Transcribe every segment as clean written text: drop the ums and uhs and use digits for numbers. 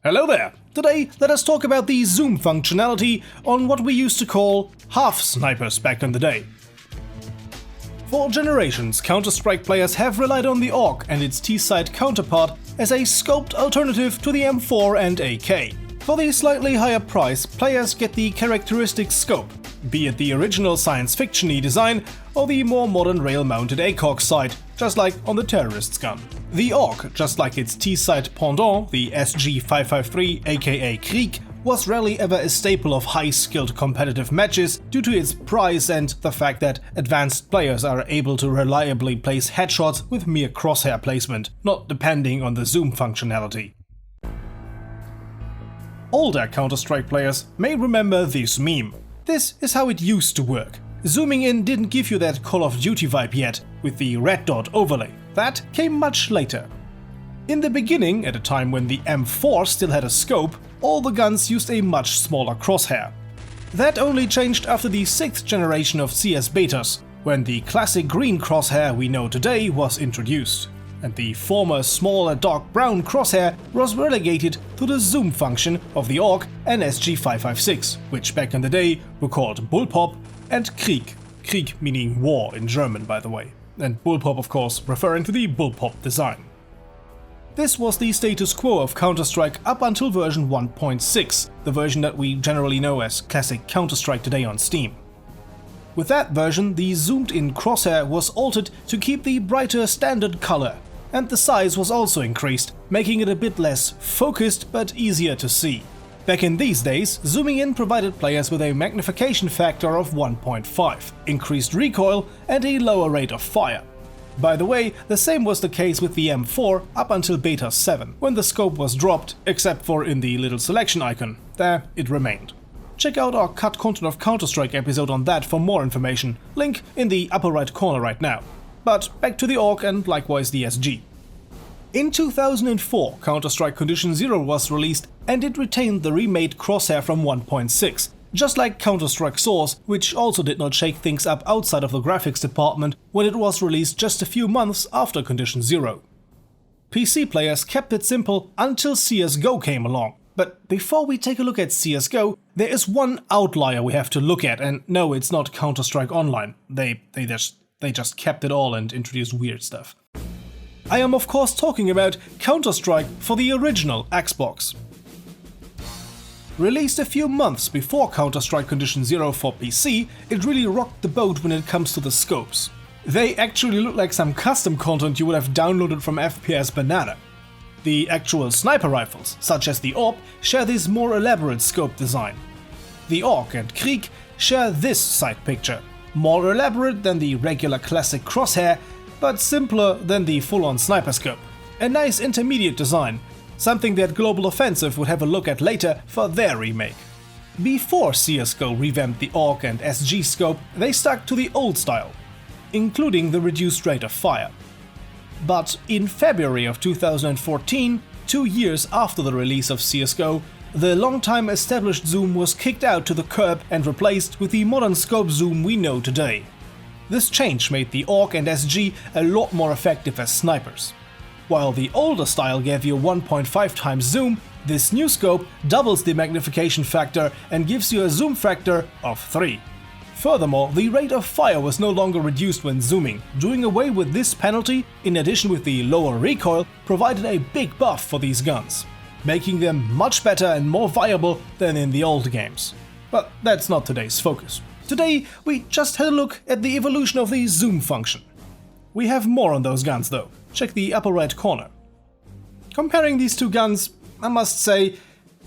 Hello there! Today, let us talk about the zoom functionality on what we used to call half-snipers back in the day. For generations, Counter-Strike players have relied on the AUG and its T-side counterpart as a scoped alternative to the M4 and AK. For the slightly higher price, players get the characteristic scope, be it the original science fiction-y design or the more modern rail-mounted ACOG sight, just like on the terrorist's gun. The AUG, just like its T-side pendant, the SG553 aka Krieg, was rarely ever a staple of high-skilled competitive matches due to its price and the fact that advanced players are able to reliably place headshots with mere crosshair placement, not depending on the zoom functionality. Older Counter-Strike players may remember this meme. This is how it used to work. Zooming in didn't give you that Call of Duty vibe yet, with the red dot overlay. That came much later. In the beginning, at a time when the M4 still had a scope, all the guns used a much smaller crosshair. That only changed after the 6th generation of CS betas, when the classic green crosshair we know today was introduced, and the former smaller dark brown crosshair was relegated to the zoom function of the AUG and SG556, which back in the day were called Bullpup and Krieg. Krieg meaning war in German, by the way, and Bullpup of course referring to the Bullpup design. This was the status quo of Counter-Strike up until version 1.6, the version that we generally know as classic Counter-Strike today on Steam. With that version, the zoomed-in crosshair was altered to keep the brighter standard color, and the size was also increased, making it a bit less focused but easier to see. Back in these days, zooming in provided players with a magnification factor of 1.5, increased recoil and a lower rate of fire. By the way, the same was the case with the M4 up until Beta 7, when the scope was dropped, except for in the little selection icon. There it remained. Check out our Cut Content of Counter-Strike episode on that for more information, link in the upper right corner right now. But back to the AUG and likewise the SG. In 2004, Counter-Strike Condition Zero was released and it retained the remade crosshair from 1.6, just like Counter-Strike Source, which also did not shake things up outside of the graphics department when it was released just a few months after Condition Zero. PC players kept it simple until CSGO came along. But before we take a look at CSGO, there is one outlier we have to look at, and no, it's not Counter-Strike Online. They just kept it all and introduced weird stuff. I am of course talking about Counter-Strike for the original Xbox. Released a few months before Counter-Strike Condition Zero for PC, it really rocked the boat when it comes to the scopes. They actually look like some custom content you would have downloaded from FPS Banana. The actual sniper rifles, such as the AWP, share this more elaborate scope design. The AUG and Krieg share this sight picture, more elaborate than the regular classic crosshair, but simpler than the full-on sniper scope. A nice intermediate design, something that Global Offensive would have a look at later for their remake. Before CSGO revamped the AUG and SG scope, they stuck to the old style, including the reduced rate of fire. But in February of 2014, 2 years after the release of CSGO, the long-time established zoom was kicked out to the curb and replaced with the modern scope zoom we know today. This change made the AUG and SG a lot more effective as snipers. While the older style gave you 1.5 times zoom, this new scope doubles the magnification factor and gives you a zoom factor of 3. Furthermore, the rate of fire was no longer reduced when zooming. Doing away with this penalty, in addition with the lower recoil, provided a big buff for these guns, making them much better and more viable than in the old games. But that's not today's focus. Today, we just had a look at the evolution of the zoom function. We have more on those guns though. Check the upper right corner. Comparing these two guns, I must say,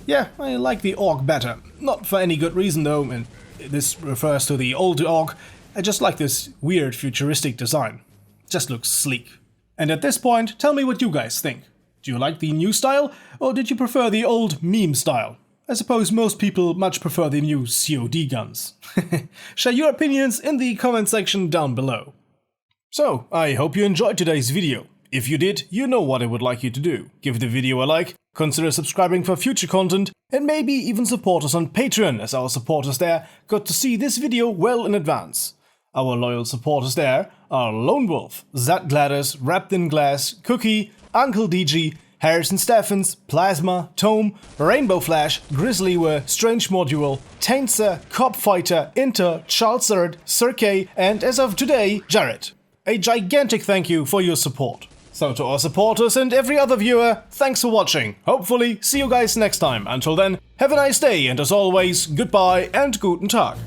yeah, I like the AUG better. Not for any good reason though, and this refers to the old AUG. I just like this weird futuristic design. Just looks sleek. And at this point, tell me what you guys think. Do you like the new style, or did you prefer the old meme style? I suppose most people much prefer the new COD guns. Share your opinions in the comment section down below. So, I hope you enjoyed today's video. If you did, you know what I would like you to do. Give the video a like, consider subscribing for future content, and maybe even support us on Patreon, as our supporters there got to see this video well in advance. Our loyal supporters there are Lone Wolf, Zat Gladys, Wrapped in Glass, Cookie, Uncle DG, Harrison Steffens, Plasma, Tome, Rainbow Flash, Grizzlyware, Strange Module, Tainzer, Cop Fighter, Inter, Charles Zerd, Sir K, and as of today, Jared. A gigantic thank you for your support. So to our supporters and every other viewer, thanks for watching. Hopefully see you guys next time. Until then, have a nice day and as always, goodbye and guten Tag.